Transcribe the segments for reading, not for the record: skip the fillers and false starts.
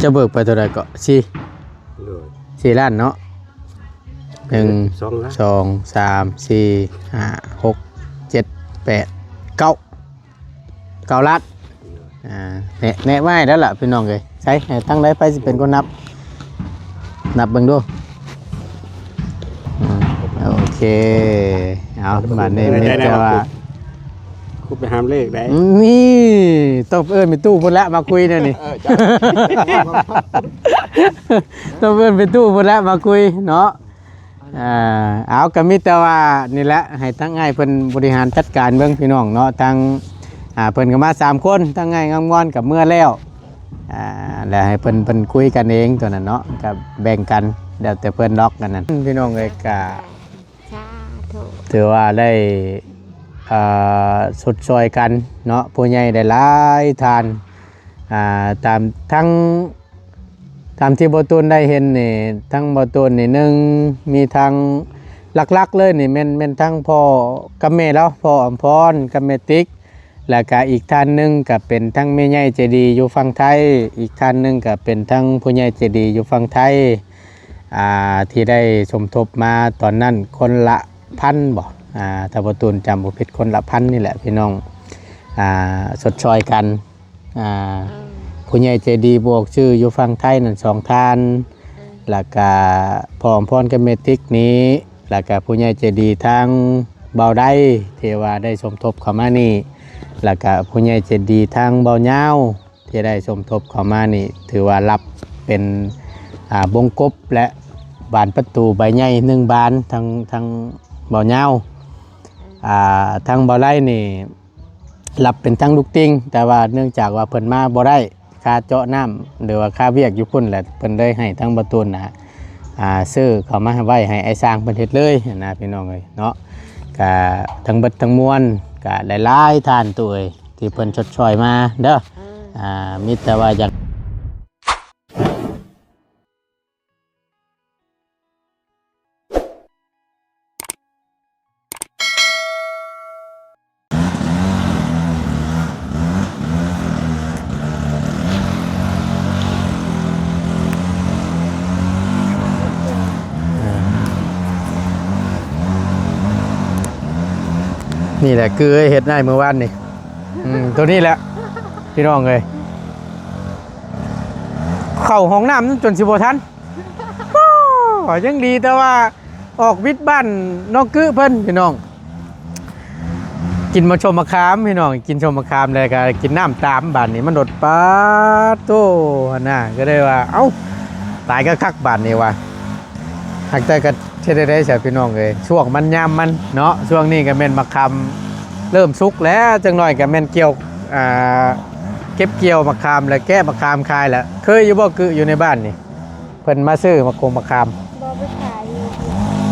จะเบิกไปเท่าไรก็4ล้านเนาะ1 2 3 4 5 6 7 8 9ล้านแน่ไว้แล้วล่ะพี่น้องเอ้ยใช้ตั้งได้ไปสิเป็นคนนับเบิ่งดูโอเคเอาบัดนี้มีแต่ว่าคุไปหามเลขได้นี่ต้องเอิ้นไปตู้พุ่นละมาคุยเนี่ยนี่ต้องเอิ้นไปตู้พุ่นละมาคุยเนาะเอาก็มีแต่ว่านี่แหละให้ทั้งง่ายเพิ่นบริหารจัดการเบิ่งพี่น้องเนาะทั้งเพิ่นก็มา3คนทั้งง่ายงามงอนกับเมื่อแล้วแล้วให้เพิ่นคุยกันเองตัวนั้นเนาะก็แบ่งกันเดี๋ยวแต่เพิ่นล็อกกันนั่นพี่น้องเอ้ยก็ถือว่าได้สุดซอยกันเนาะผู้ใหญ่ได้หลายทานตามทั้งตามที่บ่ตูนได้เห็นนี่ทั้งบ่ตูนนี่หนึ่งมีทางหลักๆเลยนี่แม่นทั้งพ่อกับแม่แล้วพ่ออำพรกับแม่ติ๊กแล้วก็อีกท่านหนึงก็เป็นทั้งแม่ใหญ่ใจดีอยู่ฝั่งไทยอีกท่านหนึงก็เป็นทั้งผู้ใหญ่ใจดีอยู่ฝั่งไทยที่ได้สมทบมาตอนนั้นคนละ1,000บ่ถ้าบ่ตูนจำบ่ผิดคนละ1,000นี่แหละพี่น้องสดซอยกันผู้ใหญ่ใจดีบวกชื่ออยู่ฝั่งไทยนั่น2ท่านแล้วก็พ่ออำพรกับแม่ติ๊กนี้แล้วก็ผู้ใหญ่ใจดีทางเบาได้ที่ว่าได้สมทบเข้ามานี่แล้วก็ผู้ใหญ่ใจดีทางเบาเหย้าที่ได้สมทบเข้ามานี่ถือว่ารับเป็นบงกบและบานประตูใบใหญ่1บานทางเบาเหย้าทางเบาไร่นี่รับเป็นทั้งลูกติงแต่ว่าเนื่องจากว่าเพิ่นมาบ่ได้ค่าเจาะน้ำหรือว่าค่าเวียกอยู่พุ่นแหละเพิ่นได้ให้ทั้งประตูนะซื้อเขามาไว้ให้ไอ้สร้างเพิ่นเฮ็ดเลยนะพี่น้องเอ้ยเนาะก็ทั้งเบิดทั้งมวลก็หลายๆท่านตัวเอ้ยที่เพิ่นชดช่วยมาเด้อมีแต่ว่าอยากนี่แหละคือเห็ดได้เมื่อวานนี่ตัวนี้แหละพี่น้องเลยเข้าห้องน้ำจนสิบทันยังดีแต่ว่าออกวิทย์บ้านนอกกื้อเพิ่นพี่น้องกินมาชมมะขามพี่น้องกินชมมะขามเลยก็กินน้ำตามบ้านนี้มันดดปาโต้น่ะก็ได้ว่าเอ้าตายก็คักบ้านนี้ว่ะหักแต่ก็เช่นได้ใช่พี่น้องเลยช่วงมันยามมันเนาะช่วงนี้ก็แม่นมะขามเริ่มสุกแล้วจังหน่อยก็แม่นเกี่ยวเก็บเกี่ยวมะขามแล้วแก้มะขามคายแล้วเคยอยู่บ่คืออยู่ในบ้านนี่เพิ่นมาซื้อมะขาม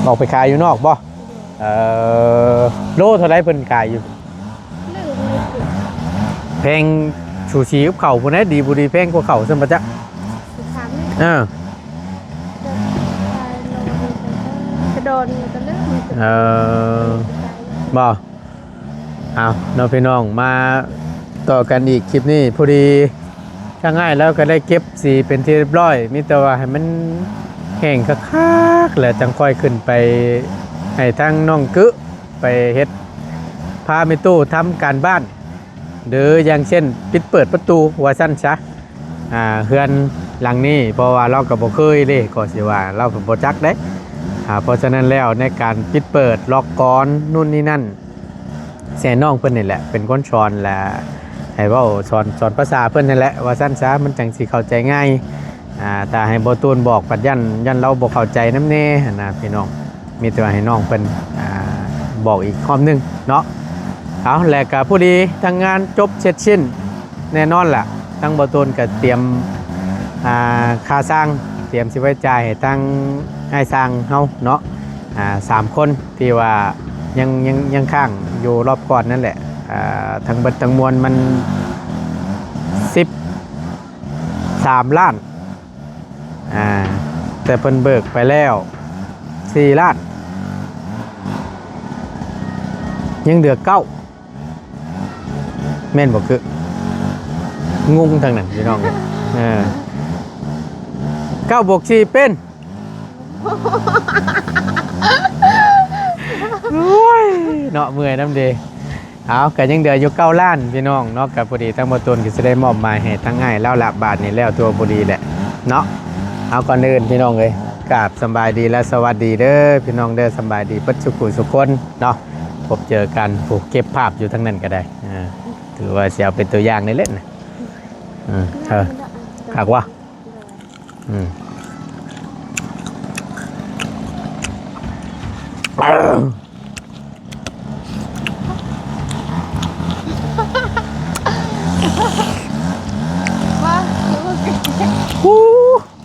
บอกไปขายอยู่นอกบ่โลเท่าไรเพิ่นขายอยู่แพงชูชีกับเข่าพุ่นดีบุรีแพงกว่าเข่าซั่นบ่จ๊ะโดนจะเลือกบ่เอาน้องพี่น้องมาต่อกันอีกคลิปนี้พอดีถ้าง่ายแล้วก็ได้เก็บสีเป็นที่เรียบร้อยมีแต่ว่าให้มันแห้งคักๆแล้วจังค่อยขึ้นไปให้ทางน้องกึไปเฮ็ดพาเมตู้ทำการบ้านหรืออย่างเช่นปิดเปิดประตูว่าซั่นซะเฮือนหลังนี้เพราะว่าเราก็บ่เคยเด้ก็สิว่าเราบ่จักเด้เพราะฉะนั้นแล้วในการปิดเปิดล็อกกอนนู่นนี่นั่นแสนน้องเพิ่นนี่แหละเป็นคนสอนแหละให้เว้าสอนภาษาเพิ่นนั่นแหละว่าซั่นซะมันจังสิเข้าใจง่ายแต่ให้บ่ตูนบอกปัดยันเราบ่เข้าใจนำแน่นะพี่น้องมีแต่ว่าให้น้องเพิ่นบอกอีกรอบนึงเนาะเอาแล้วก็ผู้ดีทางงานจบเสร็จสิ้นแน่นอนล่ะทั้งบ่ตูนก็เตรียมค่าสร้างเตรียมสิไว้จ่ายให้ทั้งให้สร้างเฮาเนาะ3คนที่ว่ายังข้างอยู่รอบก่อนนั่นแหละทั้งเบิดทั้งมวลมัน13ล้านแต่เพิ่นเบิกไปแล้ว4ล้านยังเหลือ9แม่นบ่คืองงทางนั้นพี่น้อง 9 บวก 4 เป็นโอ้ยเนาะเมื่อยน้ำเดเอาก็ยังเดืออยู่9 ล้านพี่น้องเนาะกับพอดีทั้งบ่ตนก็สิได้มอบหมายให้ทั้งง่ายแล้วละบาทนี่แล้วตัวพอดีแหละเนาะเอาก่อนอื่นพี่น้องเอ้ยกราบสบายดีและสวัสดีเด้อพี่น้องเด้อสบายดีเปิดสุขุสุคนเนาะพบเจอกันผูกเก็บภาพอยู่ทั้งนั้นก็ได้ถือว่าเสียเป็นตัวอย่างในเล่นนะขากว่าว่า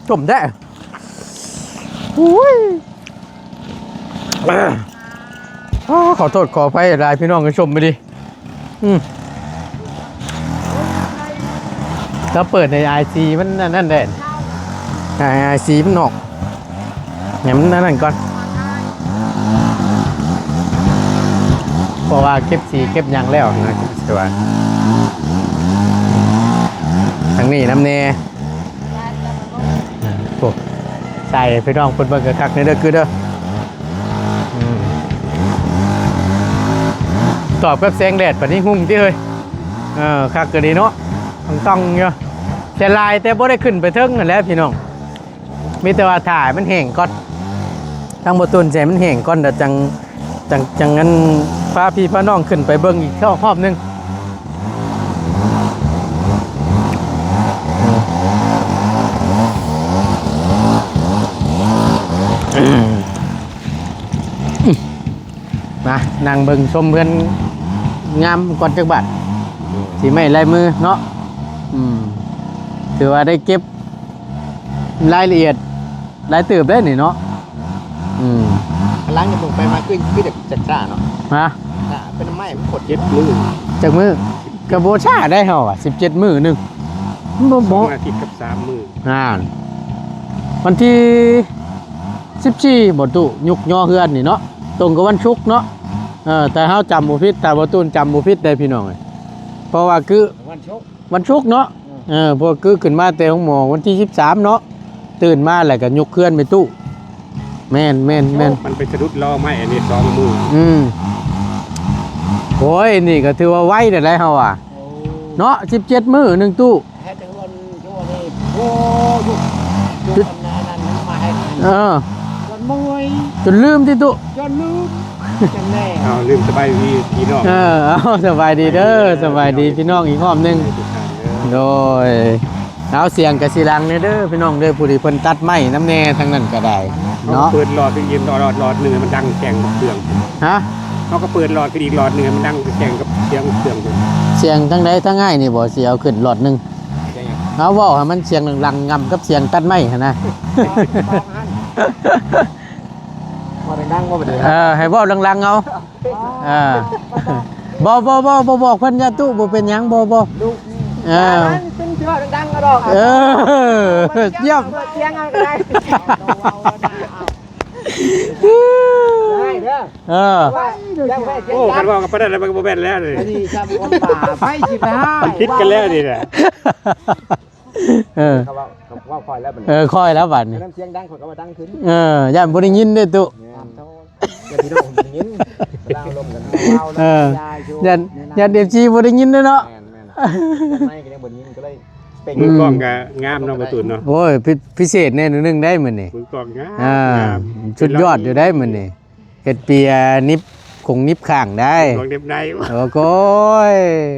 จมได้อุ้ยขอโทษขออภัยรายพี่น้องกันชมไปดิถ้าเปิดใน IC มันนั่นแหละ IC มันหนอกเนี่ยมันนั่นก่อนเพราะว่าเก็บสีเก็บยางแล้วนะใช่ไหมทางนี้น้ำเนยโอ้ใส่พี่น้องคนเบิ่งกระคักนี่เด้อคือเด้อตอบกับแสงแดดแบบนี้หุ่มที่เฮ้ยคักก็ดีเนาะต้องเนาะเสียลายแต่บ่ได้ขึ้นไปเทิงนั่นแหละพี่น้องมีแต่ว่าถ่ายมันแห้งก่อนทางบ่ตุนใจมันแห้งก่อนเดี๋ยวจังงั้นพาพี่พาน้องขึ้นไปเบิ่งอีกรอบนึงมานั่งเบิ่งชมเพื่อนงามก่อนจักบาทที่ไม่ลายมือเนาะถือว่าได้เก็บรายละเอียดรายเติบได้หนิเนาะล้างจะลงไปมาขึ้นเด็กจัดจ้าเนาะมาเป็นไม้มันกด7 มือจากมือกระโบชาได้เหรอ17 มือหนึ่งบ่อาทิตย์กับ3 มือวันที่14บ่ตุยุกย่อเฮือนนี่เนาะตรงกับวันศุกร์เนาะแต่เฮาจำบ่ผิดแต่บ่ตูนจำบ่ผิดได้พี่น้องเพราะว่าคือวันศุกร์เนาะพวกคือขึ้นมาแต่ของหมอวันที่13เนาะตื่นมาแล้วก็ยกเคลื่อนไปตู้แม่นมันไปสะดุดล้อไม้อันนี้2 มือโอ้ยนี่ก็ถือว่าไวได้เฮาอ่ะเนาะ17 มื้อ1ตู้แค่ถึงวันช่วงนี้โอ้ยุกนั้นมาให้วันมวยจนลืมที่ตู้จนลืมจำแน่ลืมสบายดีพี่น้องสบายดีเด้อสบายดีพี่น้องอีกรอบนึงโดยเอาเสียงกระสีลังเนี่ยเด้อพี่น้องเด้อผู้ที่เพิ่นตัดไม้น้ำแน่ทั้งนั้นก็ได้เนาะเปิดหลอดยืนหลอดหนึ่งมันดังแข่งกับเครื่องเขาก็เปิดหลอดอีกหลอดหนึ่งมันดังแข่งกับเสียงเครื่องเสียงทั้งใดทั้งง่ายนี่บ่เสียวขึ้นหลอดนึงเอาเว้าให้มันเสียงลังงำกับเสียงตัดไม้หั่นนะบ่ดังบ่ได้ให้เว้าลังๆเอาบ่บอกเพิ่นอย่าตู้บ่เป็นหยังบ่เป็นเชื่อดังๆก็ดอกเยี่ยมเสียงเอาได้โอ้กันว่ากับประเด็นอะไรมันก็บ่แม่นแล้วเลยนี่ครับคนป่าไฟ15มันคิดกันแล้วนี่แหละเขาว่าคอยแล้วบัดนี้คอยแล้วบัดนี้เสียงดังเขาก็ว่าดังขึ้นย่านบ่ได้ยินเด้อตุอย่าพี่น้องได้ยินลาวลมกันย่าน FC บ่ได้ยินเด้อเนาะไม่ก็ยังบ่ยินก็เลยเป็นมือกล้องก็งามเนาะบ่ตุนเนาะโอ้ยพิเศษแน่นึงได้มื้อนี้มือกล้องงามชุดยอดอยู่ได้มื้อนี้เฮ็ดเปียนิบคงนิบข้างได้ของเด็บในโอ้โก้ย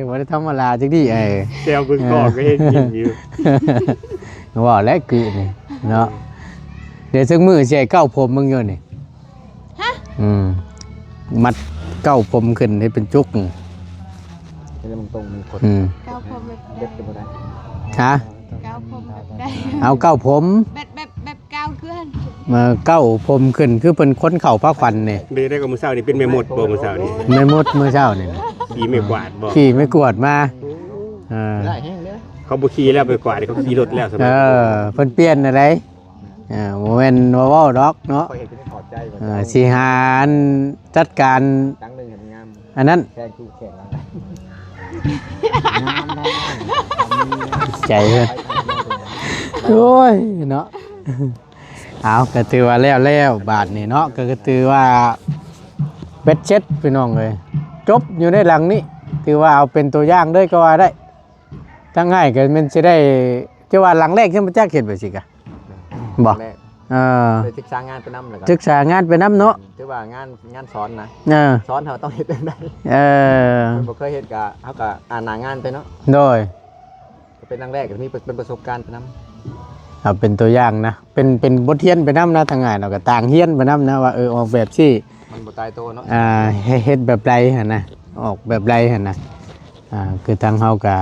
บ่ได้ธรรมดาจังดิแซวมือกล้องก็เฮ็ดกินอยู่ว่าแล้วคือนี่เนาะเดี๋ยวซึ่งมื้อสิให้เก้าผมมึงอยู่นี่ฮะมัดเก้าผมขึ้นให้เป็นจุกให้มันตรงมันกดเก้าผมเด็บบ่ได้ฮะเก้าผมได้ เอาเก้าผมแบบเก้าขึ้นมาเก้าผมขึ้นคือเป็นคนเข่าผ้าฟันนี่ได้กับมื้อเช้านี่เป็นแม่มดบ่มื้อเช้านี่แม่มดมื้อเช้านี่ขี่ไม่กวาดบ่ขี่ไม่กวาดมาได้แห้งเด้อเขาบ่ขี่แล้วไปกวาดเขาขี่รถแล้วเพิ่นเปลี่ยนอะไรบ่แม่นว่าเว้าดอกเนาะสิหาจัดการตั้งนึงเห็นงามอันนั้นแข่งคู่แข่งแล้วใจเฮ้ยโอ้ยเนาะ เอาก็ถือว่าแล้วบาทนี่เนาะก็ถือว่าเบ็ดเช็ดพี่น้องเลยจบอยู่ในหลังนี้ถือว่าเอาเป็นตัวอย่างด้วยก็ว่าได้ถ้าง่ายก็มันจะได้จะว่าหลังแรกที่มันจะเห็นไปสิกะบอก แรก ไป ศึกษางานไปนำเลย ศึกษางานไปน้ำเนาะ ถือว่างานสอนนะ สอนเขาต้องเฮ็ดได้ บ่เคยเฮ็ดก็เฮาก็อ่านหน้างานไปเนาะ โดย ก็เป็นครั้งแรกก็มีเป็นประสบการณ์ไปนำ เอาเป็นตัวอย่างนะเป็นบทเรียนไปน้ำนะทางง่ายเราก็ต่างเฮียนไปน้ำนะว่าออกแบบที่ มันบ่ตายโตเนาะ เฮ็ดแบบไรหั่นนะออกแบบไรหั่นนะคือทางเฮาก็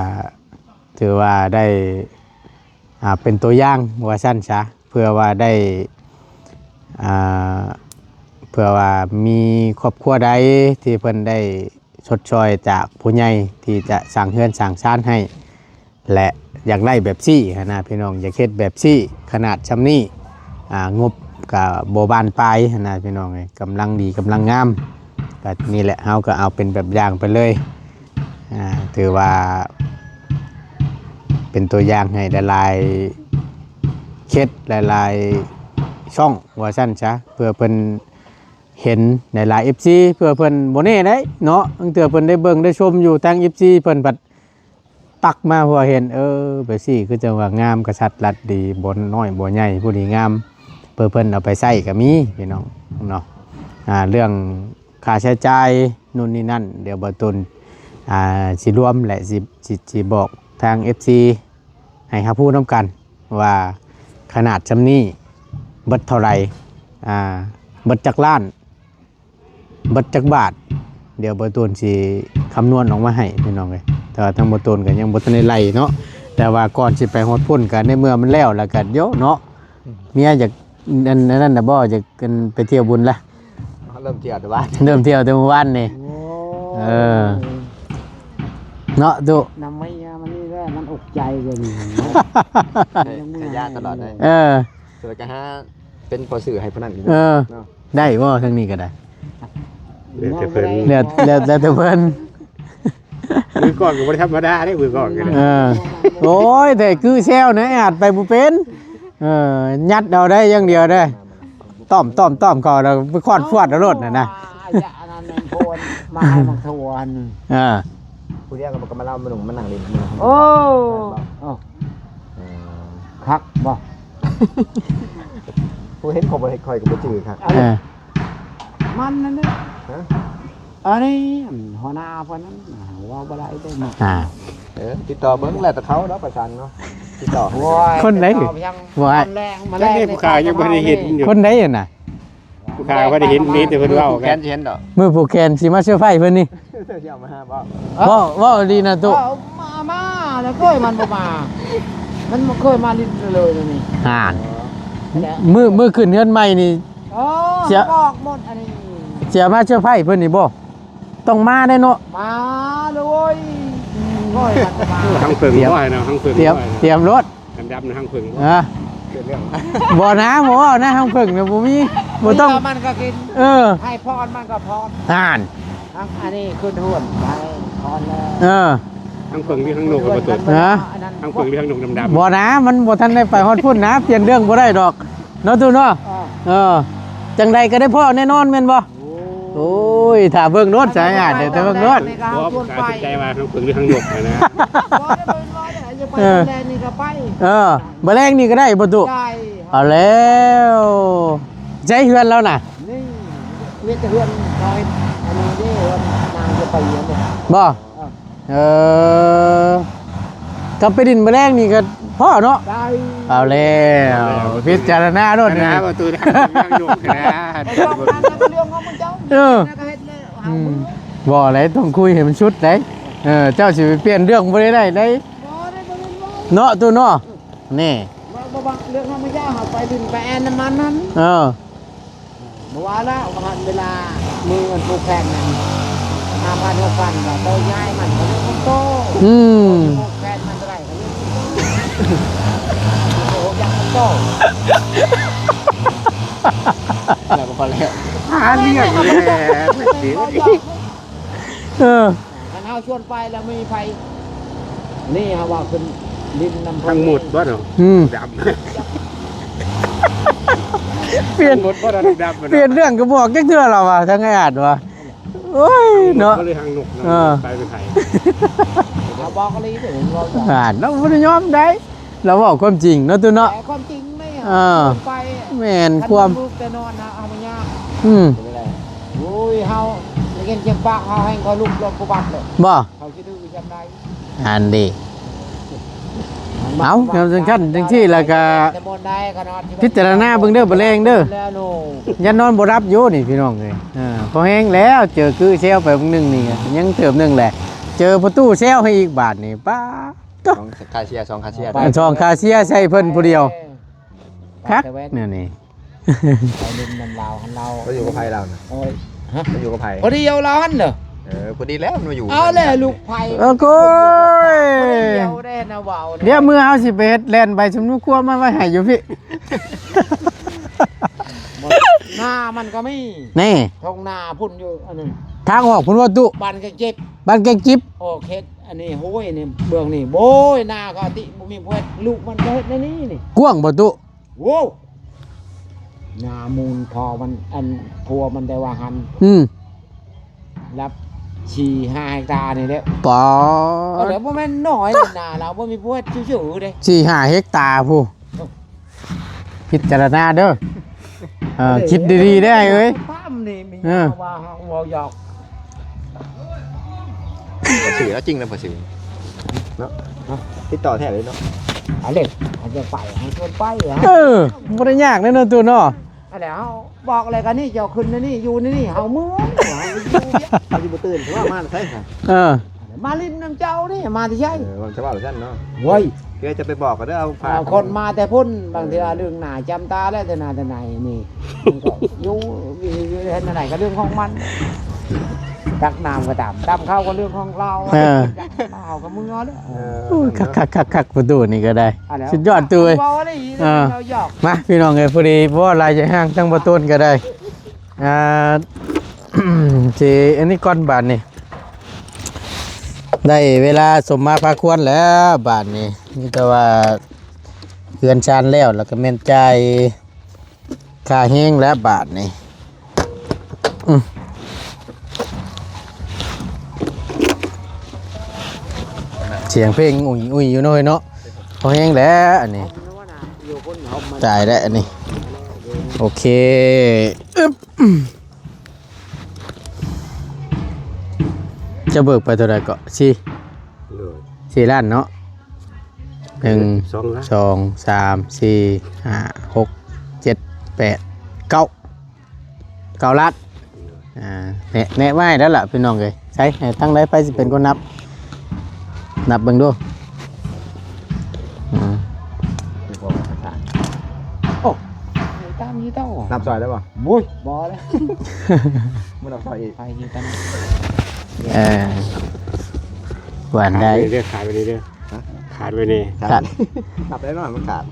ถือว่าได้เป็นตัวอย่างว่าสั้นซะเพื่อว่าได้เพื่อว่ามีครอบครัวใดที่เพิ่นได้ชดช่วยจากผู้ใหญ่ที่จะสั่งเฮือนสั่งชานให้และอยากได้แบบซี่นะพี่น้องอยากเฮ็ดแบบซี่ขนาดชำนี้งบกับโบบานปลายนะพี่น้องกำลังดีกำลังงามก็นี่แหละเฮาก็เอาเป็นแบบอย่างไปเลยถือว่าเป็นตัวอย่างให้หลายๆเคสหลายๆช่องว่าซั่นซะเพื่อเพิ่นเห็นในหลาย FC เพื่อเพิ่นบ่แน่ได้เนาะตั้งแต่เพิ่นได้เบิ่งได้ชมอยู่ทาง FC เพิ่นบัดตักมาหัวเห็นไปสิคือจังว่างามกษัตริย์รัดดีบ่น้อยบ่ใหญ่ผู้ดีงามเพื่อเพิ่นเอาไปใช้ก็มีพี่น้องเนาะเรื่องค่าใช้จ่ายนู่นนี่นั่นเดี๋ยวบ่ตุนสิรวมและสิบอกทาง FC ให้รับรู้นำกันว่าขนาดจำนี้เบิดเท่าไหร่เบิดจักล้านเบิดจักบาทเดี๋ยวบ่ตุนสิคำนวณออกมาให้พี่น้องเอ้ยแต่ว่าทางบ่ตุนก็ยังบ่ทันได้ไล่เนาะแต่ว่าก่อนสิไปฮอดพุ่นก็ในเมื่อมันแล้วแล้วก็เดี๋ยวเนาะเมียอยากนั่นน่ะบ่อยากกันไปเที่ยวบุญละ เริ่มเที่ยวแต่ว่า เริ่มเที่ยวแต่เมื่อวานนี่เนาะตุ น้ำไม่มันนี่แหละมันอกใจเลยนี่ ขยะตลอดเลย สวยก็ฮะเป็นพอสื่อให้พนัน ได้บ่ทางนี้ก็ได้ เดี๋ยวจะเพิ่น แล้วแต่เพิ่น มือก่อนก็บ่ได้ธรรมดาได้มือก่อนก็ได้ โอ้ยแต่คือแซวนะอาจไปบ่เป็นยัดเอาได้อย่างเดียวได้ต้อมเขาเราไปคอดฟวดเอารถน่ะนะ อย่าอันนั้นโพนมาให้มักทวน ผู้เรียกก็มาเล่ามาหนุ่มมานั่งเล่น โอ้คักบ่ ผู้เห็นของบริคอยกับผู้จืดครับ มันนั่นเด้อันนี้หัวหน้าเพิ่นนั้นว่าบ่ได้ได้มา ติดต่อเบิ้งแหละแต่เขาเนาะประชันเนาะติดต่อ คนไหน ว่าแรง แล้วนี่ผู้ขายยังบ่ได้เห็นอยู่ คนไหนอ่ะน่ะ ผู้ขายบ่ได้เห็นมีแต่เพิ่นเว้า แก กัน นเห็นดอก มือผูกแขนสิมาเสื้อไฟเพิ่นนี่ เที่ยวมาห้าบ่ ว่าดีนะตุ มาแล้วเคยมันบ่มามันบ่เคยมาลิ้นเลยนี่ มือขึ้นเฮือนใหม่นี่ โอ้บอกหมดอันนี้ เสียมาเสื้อไฟเพิ่นนี่บ่ต้องมาได้เนาะ มาเลยก้อยมันจะมา ทั้งเพิ่งบ่ให้เนาะทั้งเพิ่ง เตรียมรถ ดำๆนะทั้งเพิ่ง เป็นเรื่อง บ่นะบ่เอานะทางเพิ่งเนี่ยบ่มีบ่ต้อง มันก็กิน ให้พรมันก็พร อ่าน อันนี้ขึ้นหุ่นไปพรแล้ว ทั้งเพิ่งมีทั้งนกกับประตูทั้งเพิ่งมีทั้งนกดำๆ บ่นะมันบ่ทันได้ไปฮอดพุ่นนะเปลี่ยนเรื่องบ่ได้ดอกเนาะตุเนาะจังใดก็ได้พ่อแน่นอนแม่นบ่โอ้ยถ้าเบิ่งรถสายอาดเดี๋ยวแต่เบิ่งรถ บ่กายสนใจว่าทั้งเพิ่งหรือทั้งนกนะ จะไปแลนนี่ก็ไป บ่แรงนี่ก็ได้บ่ตุ ได้ เอาแล้วใจเฮือนแล้วน่ะ นี่เวียนจะเฮือนคอยอันนี้เด้นางจะไปเรียนเด้ บ่กลับไปดินบ่แรงนี่ก็พ่อเนาะ ได้ เอาแล้วพิจารณารถ นะ นะ ประตูทั้งนกนะ ไอ้ต้องการแล้วก็เรื่องของมันเจ้าก็เฮ็ดเลยเอามือ บ่อะไรต้องคุยให้มันชุดได้เจ้าสิไปเปลี่ยนเรื่องบ่ได้ได้ บ่ได้บ่ได้ เนาะตุเนาะนี่ บ่เรื่องของมันเจ้าไปดินไปแอนน้ำมันนั้น เมื่อวานแล้วประมาณเวลามือมันผูกแขนนั่น5,000 6,000ก็โตย้ายมันก็เรื่องของโตผูกแขนมันเท่าไหร่ก็เรื่องของโตโอ้ยังของโต แล้วก็พอแล้ว หาเรื่องแหละเดี๋ยวนี้ กันเอาชวนไปแล้วไม่มีไฟนี่ฮะว่าขึ้นดินน้ำ ทั้งหมดบ่เนาะดำ เปลี่ยน หมดบ่ได้ดับ เปลี่ยนเรื่องก็บอกจักเทื่อเราว่าทั้งไอ้อาดว่าโอ้ยเนาะ ก็เลยหางนก เออ ไปเป็นไทย เขาบอกอะไรถึงเราบอก อาดเราบ่ได้ยอมได้เราบอกความจริงเนาะตัวเนาะ แต่ความจริงไม่ เออ ไป แม่นความ ลูกแต่นอนนะเอามายาก อืม โอ้ยเฮาเงินเชียงปากเฮาให้เขาลูกรถกูบัตรเลย บ่ เขาจะดื้อจำได้ อันดีเอาแนวสำคัญจังที่แล้วก็ แต่บนได้ก็นอนที่ พิจารณาเบิ่งเด้อบ่แรงเด้อ แล้วโน่ ยันนอนบ่รับอยู่นี่พี่น้องเอ้ยพอแห้งแล้วเจอคือเซลไปเบิ่งหนึงนี่ยังเติมหนึงแหละ เจอประตูเซลให้อีกบาทนี่ป้าต สองคาเชียร์สองคาเชียร์ ซองคาเซียใส่เพิ่นผู้เดียวคักเนี่ยนี่ ไปลืมนำเราหันเรา ก็อยู่กับไผ่เรานะ โอ้ย ก็อยู่กับไผ่ พอดีเอาร้อนเหรอ พอดีแล้วมันมาอยู่ เอาเลยลูกไผ่ โอ้โกย เดียวได้นะเบา เดี๋ยวมือเฮาสิไปเฮ็ดแล่นใบชมนุครัวมาไว้ให้อยู่พี่ หน้ามันก็ไม่ นี่ ทงหน้าพุ่นอยู่อันนึง ทางออกพุ่นว่าตุ บันก็เจ็บ บ้านแกงจิ๊บ โอเคอันนี้โห้ยนี่เบื้องนี่โบยหน้าก็ติบ่มีเพื่อนลูกมันก็เฮ็ดในนี้นี่ กว้างบ่ตุ โว้วหน้ามูลพอมันอันพัวมันได้ว่าหัน รับฉี่5 เฮกตาร์นี่แหละ ปอ เอาเดี๋ยวบ่แม่นน้อยเลยนะเราบ่มีพวดชิวๆเด้ 4-5 เฮกตาร์ผู้พิจารณาเด้อคิดดีๆได้เอ้ย ปั๊มนี่มี เออ ว่าเว้าหยอก ภาษีแล้วจริงนะภาษีเนาะติดต่อแท้เลยเนาะ เอาเล่นเอาจะไปเอาชวนไปฮะ บ่ได้ยากแน่นอนตัวเนาะ เอาแล้วบอกอะไรกันนี่เจ้าขึ้นนะนี่อยู่นี่เฮาเมืองเฮาอยู่เนี่ย เขาจะมาตื่นเพราะว่ามันใช่ค่ะ มาลิ้นน้ำเจ้านี่มาที่ใช่ มันจะว่าแบบนั้นเนาะ เว้ย เพื่อจะไปบอกก็ได้เอาผ่า คนมาแต่พุ่นบางทีเรื่องหน้าจำตาแล้วแต่หน้าแต่ไหนนี่มันก็อยู่เห็นอะไรก็เรื่องของมันตักน้ำก็ตามดำเข้าก็เรื่องของเรามาเอากับมึงเอาเด้อ โอ้ยคักๆๆประตูนี่ก็ได้ เอาแล้ว สุดยอดตัวเว้ย บอกอะไรอีก เออ เราหยอก มาพี่น้องเอ้ยพอดีเพราะว่าลายจะห้างทั้งประตูนก็ได้อ่า สิอันนี้ก้อนบาทนี่ได้เวลาสมมาพาควรแล้วบาทนี่นี่แต่ว่าเฮือนชานแล้วแล้วก็แม่นจ่ายค่าแห้งแล้วบาทนี่เสียงเพลงอุ้ยอยู่หน่อยเนาะพอแห้งแล้วอันนี้จ่ายได้อันนี้โอเคอึ๊บจะเบิกไปเท่าไหร่ก็4 ล้านเนาะ1 2 3 4 5 6 7 8 9 ล้านแน่ไว้แล้วล่ะพี่น้องเอ้ยใช้ให้ตั้งได้ไปสิเป็นคนนับเบิ่งดู โอ้ตามยี่เต้า นับซอยได้ป่ะ บุ้ยบอเลย ไม่นับซอยอีก ไปยี่เต้า หวานได้ เรื่อยๆขายไปเรื่อยๆขาดไปนี่ ขาด นับได้หน่อยมันขาด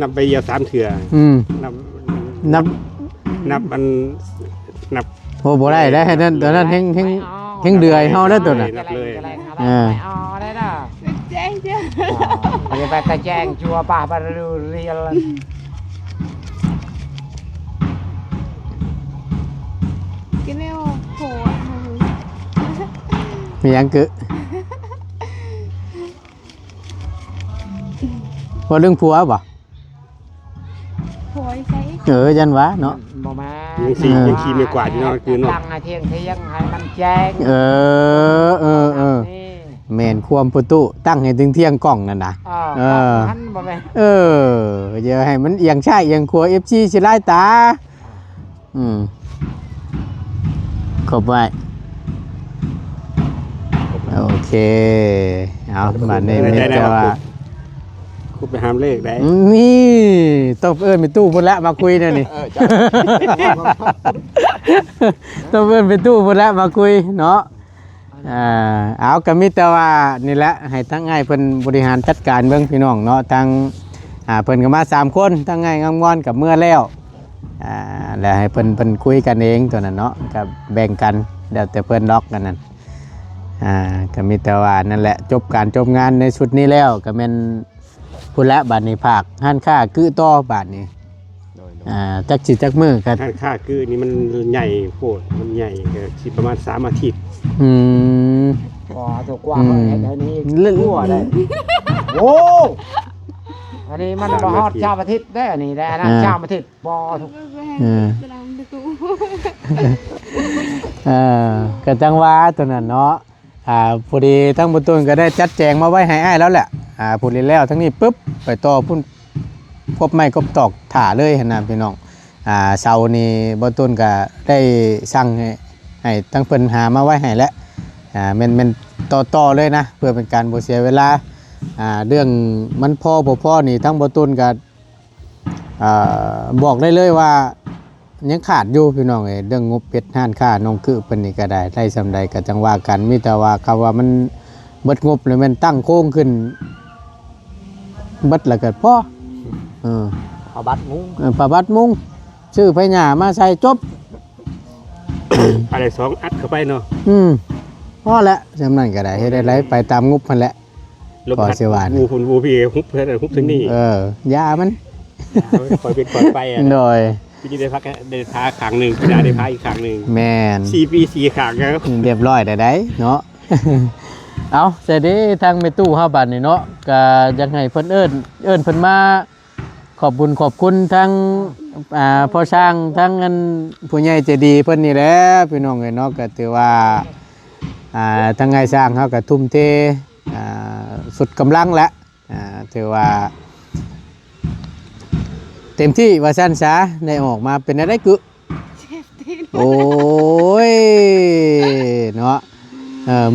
นับไปเยียว3 เถื่อ นับ นับ มันนับ โอ้บ่ได้ได้ให้นั่นตัวนั้นเฮงเดือยเฮาได้ตัวน่ะ นับเลย อะไรอ๋อได้น่ะ แจ้งเจ้า อย่าไปกระแจงชัวป่าบารูเรียล กินไม่ออกโผล่ มีหยังกึว่าเรื่องผัวบ่ โผล่ใส่ ยันวะเนาะ บ่มา ยังขี่ไม่กวาดอยู่เนาะคือเนาะ ตั้งให้เที่ยงให้มันแจ้ง นี่ แม่นความประตูตั้งให้ถึงเที่ยงกล้องนั่นน่ะ ท่านบ่แม่ อย่าให้มันเอียงใช่เอียงขัว FC สิลายตาขอบไว้โอเคเอาบัดนี้มีแต่ว่า คุไปหามเลขได้ นี่ต้องเอิ้นไปตู้พุ่นละมาคุยเนี่ยนี่ ต้องเอิ้นไปตู้พุ่นละมาคุยเนาะเอาก็มีแต่ว่านี่แหละให้ทั้งง่ายเพิ่นบริหารจัดการเบิ่งพี่น้องเนาะทั้งเพิ่นก็มา3 คนทั้งง่ายงามงอนกับเมื่อแล้วแล้วให้เพิ่นคุยกันเองตัวนั้นเนาะก็แบ่งกันแล้วแต่เพิ่นล็อกกันนั่นก็มีแต่ว่านั่นแหละจบงานในชุดนี้แล้วก็แม่น พุ่นละบาทนี้ภาคห้านค้าคือต่อบาทนี้ โดย จักสิจักมื้อกัน ท่านค่าคือนี่มันใหญ่โพดมันใหญ่ก็สิประมาณ3 อาทิตย์ อืม บ่ถูกกว่าเฮ็ดอันนี้รั่วได้โอ้อันนี้มันบ่ฮอดชาวอาทิตย์ได้อันนี้ได้นะชาวอาทิตย์บ่ถูก ตารางประตู ก็จังว่าตัวนั้นเนาะพอดีทั้งบุญตุนก็ได้จัดแจงมาไว้ให้อ้ายแล้วแหละพูดแล้วทั้งนี้ปุ๊บไปต่อพุ่นครบไม้ครบตอกถ่าเลยหั่นน่ะพี่น้องเสานี่บุญตุนก็ได้สั่งให้ทั้งเพิ่นหามาไว้ให้แล้วแม่นต่อเลยนะเพื่อเป็นการบ่เสียเวลาเรื่องมันพอบ่พอนี่ทั้งบุญตุนก็บอกได้เลยว่ายังขาดอยู่พี่น้องเอ้ยเรื่องงบเป็ดห้านค่าน้องคือเพิ่นนี่ก็ได้ซำใดก็จังว่ากันมีแต่ว่าคำว่ามันเบิดงบเลยมันตั้งโค้งขึ้นเบิดแล้วก็พอเอาบัตรมุ้ง ผ้าบัดมุงชื่อไผหญ้ามาใส่จบ อะไร2 อัดเข้าไปเนาะ พอแล้วจำนั้นก็ได้เฮ็ดได้หลายไปตามงบมันแหละ ลมพัดวูพุ่นวูพี่ฮุบเพิ่นฮุบถึงนี่ ยามัน ปล่อยเป็นปล่อยไปอ่ะ โดย พี่ได้พักได้พาครั้งหนึงพี่ได้พาอีกครั้งหนึง แม่น 4 ปี 4 ครั้งแล้ว เรียบร้อยได้เนาะ เอาเสร็จดีทางเมตู้ห้าบาทนี่เนาะก็ยังให้เพิ่นเอิ้นเพิ่นมาขอบคุณทั้งพ่อช่างทั้งเงินผู้ใหญ่ใจดีเพิ่นนี่แหละพี่น้องเอ้ยเนาะก็ถือว่าทั้งไงสร้างเฮาก็ทุ่มเทสุดกำลังแล้วถือว่าเต็มที่ว่าซั่นซะได้ออกมาเป็นอะไรกึโอ้ยเนาะ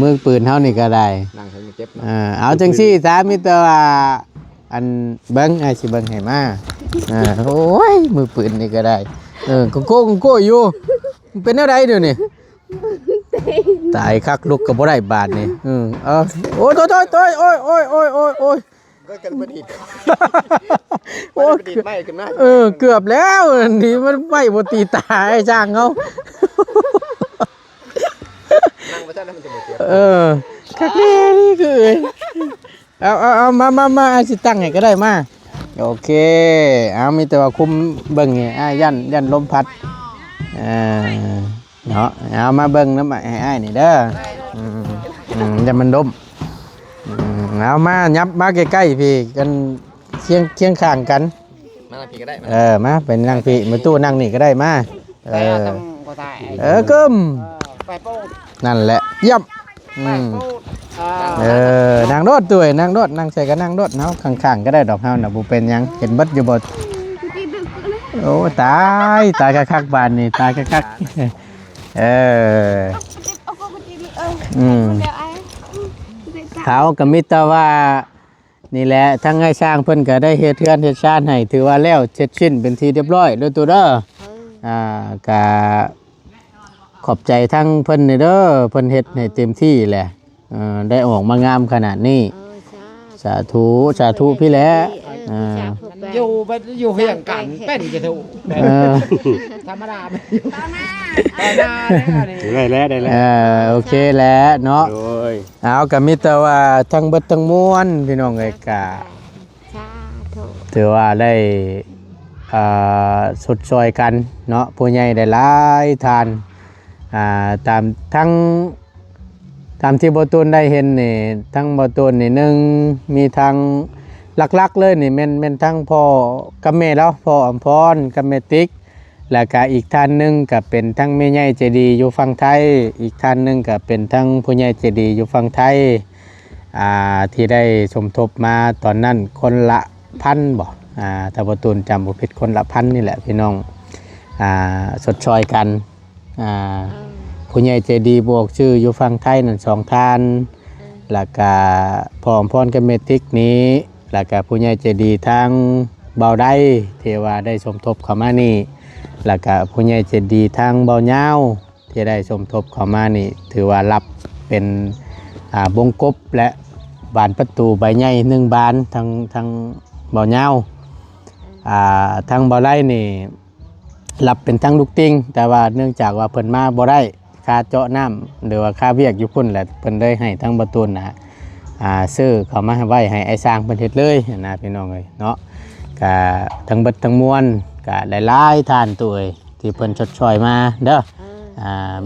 มือปืนเท่านี่ก็ได้ นั่งให้มันเจ็บเนาะ เอาจังซี่สามีแต่ว่าอันเบิ้งไอ้สิเบิ้งให้มาโอ้ยมือปืนนี่ก็ได้โก้อยู่มันเป็นอะไรเดี๋ยวนี้ตายคักลุกก็บ่ได้บาทนี่โอ้ยโอ้ยก็กันประดิษฐ์ โอ้ย ประดิษฐ์ไม่กันนะ เกือบแล้วนี่มันไม่บ่ตีตาไอ้จ้างเขา นั่งมาจ้าแล้วมันจะหมดเจ็บ คักแน่นี่คือเอามาสิตั้งให้ก็ได้มาโอเคเอามีแต่ว่าคุมเบิ่งนี่ยันลมพัดเนาะเอามาเบิ่งน้ำให้อ้ายนี่เด้ออย่ามันดมเอามายับมาใกล้ๆพี่กันเคียงข้างกัน มาพี่ก็ได้มา มาเป็นนั่งพี่มาตู้นั่งนี่ก็ได้มา แต่ต้องก็ได้ กึม ไปโป๊ด นั่นแหละเยี่ยม ไปโป๊ด นางโดดด้วยนางโดดนางใส่ก็นางโดดเนาะข้างๆก็ได้ดอกเฮาน่ะบ่เป็นหยังเห็นเบิดอยู่บ่โอ้ตายคักๆบานนี่ตายคักๆเขาก็มีแต่ว่านี่แหละทั้งให้สร้างเพิ่นก็ได้เฮ็ดเฮือนเฮ็ดชานให้ถือว่าแล้วเสร็จสิ้นเป็นที่เรียบร้อยเด้อตัวเด้อก็ขอบใจทั้งเพิ่นนี่เด้อเพิ่นเฮ็ดให้เต็มที่แหละได้ออกมางามขนาดนี้สาธุพี่แหละอยู่เฮียงกันเป็นจะถูกธรรมดาไม่อยู่ต่อหน้าได้แล้วโอเคแล้วเนาะเอาก็มีแต่ว่าทั้งเบิดทั้งมวลพี่น้องเอ้ยก็ถือว่าได้สุดซอยกันเนาะผู้ใหญ่ได้หลายทานตามที่บ่ตูนได้เห็นนี่ทั้งบ่ตูนนี่หนึ่งมีทางหลักๆเลยนี่แม่นทั้งพ่อกับแม่แล้วพ่ออำพรกับแม่ติ๊กแล้วก็อีกท่านหนึงก็เป็นทั้งแม่ใหญ่ใจดีอยู่ฝั่งไทยอีกท่านหนึงก็เป็นทั้งผู้ใหญ่ใจดีอยู่ฝั่งไทยที่ได้สมทบมาตอนนั้นคนละ1,000บ่ถ้าบ่ตูนจำบ่ผิดคนละ1,000นี่แหละพี่น้องสดซอยกันผู้ใหญ่ใจดีบวกชื่ออยู่ฝั่งไทยนั่น2ท่านแล้วก็พ่ออำพรกับแม่ติ๊กนี้แล้วก็ผู้ใหญ่ใจดีทางเบาได้เทว่าได้สมทบเข้ามานี่แล้วก็ผู้ใหญ่ใจดีทางเบาเงาที่ได้สมทบเข้ามานี่ถือว่ารับเป็นบงกบและบานประตูใบใหญ่1บานทางเบาเงาทางเบาไร่นี่รับเป็นทางลูกติงแต่ว่าเนื่องจากว่าเพิ่นมาบ่ได้ค่าเจาะน้ำหรือว่าค่าเวียกอยู่พุ่นแหละเพิ่นได้ให้ทางประตูนะ ซื้อเขามาไว้ให้ไอ้สร้างเพิ่นเฮ็ดเลยนะพี่น้องเอ้ยเนาะก็ทั้งเบิดทั้งมวลก็หลายๆท่านตัวเอ้ยที่เพิ่นชดช่วยมาเด้อ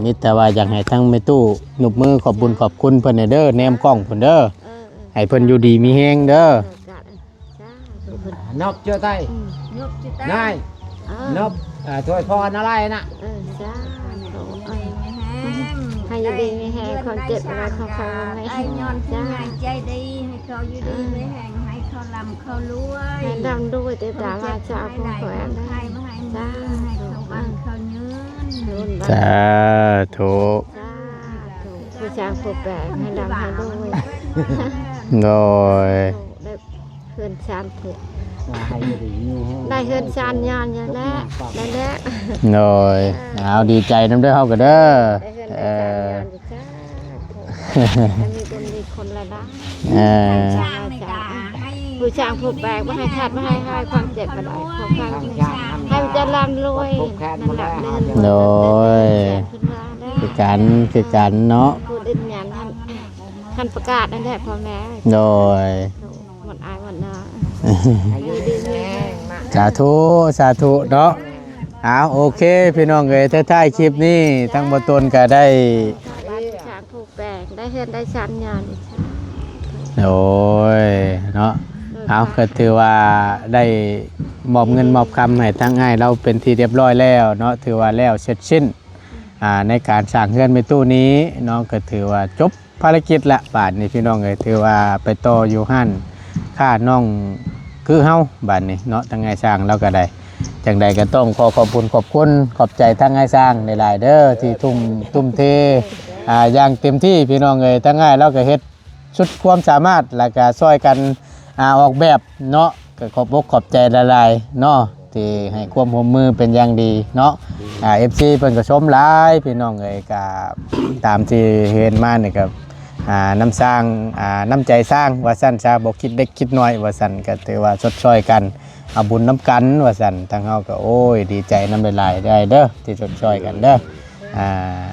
มีแต่ว่าอยากให้ทั้งแม่ตู้หนุบมือขอบบุญขอบคุณเพิ่นเด้อแนมกล้องเพิ่นเด้อให้เพิ่นอยู่ดีมีแฮงเด้อน บเชื่อใจง่ายนบถวยพรอะไรนะ ให้อยู่ดีไม่แห้งคนเจ็บอะไรของเขาไม่ ไอ้ย้อนผู้ใหญ่ใจดีให้เขาอยู่ดีไม่แห้งให้เขาลำเขารวย ให้ดำด้วยแต่ตามาจากพวกแขวน ให้มาให้มือให้เขาบ้านเขายืน สาธุ ผู้ชายผู้แปลกให้ดำให้ด้วย โดย ได้เพื่อนชานถูก ให้อยู่ดีมีแฮง ได้เพื่อนชานยอนอย่างแล้วได้แล้ว โดยเอาดีใจนำเด้อเฮาก็เด้อ ได้เพื่อนได้ชานยอนอยู่จ้ามีคนดีคนละด้าน ช่างในกาให้ ผู้ชายผู้แปลกไม่ให้ขาดไม่ให้ความเจ็บกระไดความให้มันจะร่ำรวยนั่นแหละเดิน โดย ขึ้นมาได้ คือกันเนาะ พูดดินยันท่านประกาศนั่นแหละพ่อแม่ โดย หมดอายหมดนา ให้อยู่ดีมีแฮงมา สาธุสาธุเนาะเอาโอเคพี่น้องเอ้ยท้ายๆคลิปนี้ทั้งบ่ตนก็ได้ บ้านช้างผูกแปลกได้เฮือนได้ชันยานอีกช้าง โอ้ยเนาะเอาก็ถือว่าได้มอบเงินมอบคำให้ทั้งง่ายเราเป็นที่เรียบร้อยแล้วเนาะถือว่าแล้วเสร็จสิ้นในการสร้างเฮือนในตู้นี้เนาะก็ถือว่าจบภารกิจละบาทนี้พี่น้องเอ้ยถือว่าไปต่ออยู่หั่นค่าน้องคือเฮาบาทนี้เนาะทั้งง่ายสร้างเราก็ได้จังใดก็ต้องขอบคุณขอบใจทั้งง่ายสร้างหลายๆเด้อที่ทุ่มเทอย่างเต็มที่พี่น้องเอ้ยทั้งง่ายเราก็เฮ็ดสุดความสามารถแล้วก็ช่วยกันออกแบบเนาะก็ขอบใจหลายๆเนาะที่ให้ความร่วมมือเป็นอย่างดีเนาะFC เพิ่นก็ชมหลายพี่น้องเอ้ยก็ตามที่เห็นมานี่ก็น้ำสร้างน้ำใจสร้างว่าซั่นซะบ่คิดเล็กคิดน้อยว่าซั่นก็ถือว่าชดช่วยกันเอาบุญน้ำกันว่าซั่นทางเฮาก็โอ้ยดีใจนำหลายๆได้เด้อที่ชดช่วยกันเด้อ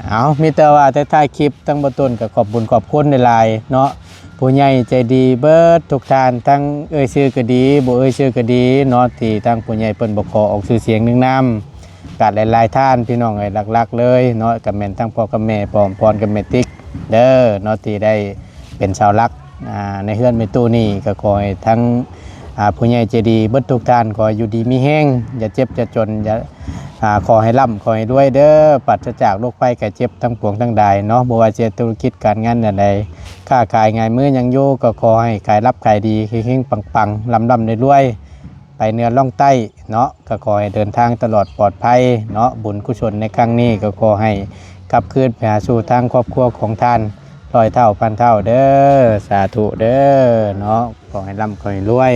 เอามีแต่ว่าท้ายๆคลิปทั้งบ่ต้นก็ขอบคุณหลายๆเนาะผู้ใหญ่ใจดีเบิดทุกท่านทั้งเอ่ยชื่อก็ดีบ่เอ่ยชื่อก็ดีเนาะที่ทั้งผู้ใหญ่เพิ่นบ่ขอออกชื่อเสียงนึงนำกัดหลายๆท่านพี่น้องเอ้ยหลักๆเลยเนาะก็แม่นทั้งพ่อกับแม่พร้อมพรกับแม่ติ๊กเด้อเนาะที่ได้เป็นชาวรักในเฮือนแม่ตู้นี่ก็ขอให้ทั้งผู้ใหญ่ใจดีเบิดทุกท่านขออยู่ดีมีแห้งอย่าเจ็บอย่าจนอย่าขอให้ร่ำขอให้รวยเด้อปราศจากโรคภัยไข้เจ็บทั้งปวงทั้งใดเนาะบ่ว่าจะธุรกิจการงานใดค้าขายง่ายมือยังอยู่ก็ขอให้ขายรับขายดีเฮงๆปังๆร่ำๆรวยๆไปเหนือล่องใต้เนาะก็ขอให้เดินทางตลอดปลอดภัยเนาะบุญกุศลในครั้งนี้ก็ขอให้กลับคืนไปหาสู่ทางครอบครัวของท่านร้อยเท่าพันเท่าเด้อสาธุเด้อเนาะขอให้ร่ำขอให้รวย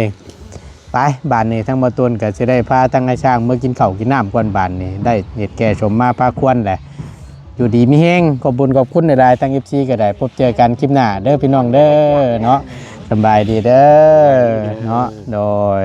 ไปบ้านนี้ทั้งบ่ต้นก็สิได้พาทั้งไอ้ช้างเมื่อกินข้าวกินน้ำก่อนบ้านนี้ได้เฮ็ดแก่ชมมาพาควรแหละอยู่ดีมีแฮงขอบคุณหลายๆทั้ง FC ก็ได้พบเจอกันคลิปหน้าเด้อพี่น้องเด้อเนาะสบายดีเด้อเนาะโดย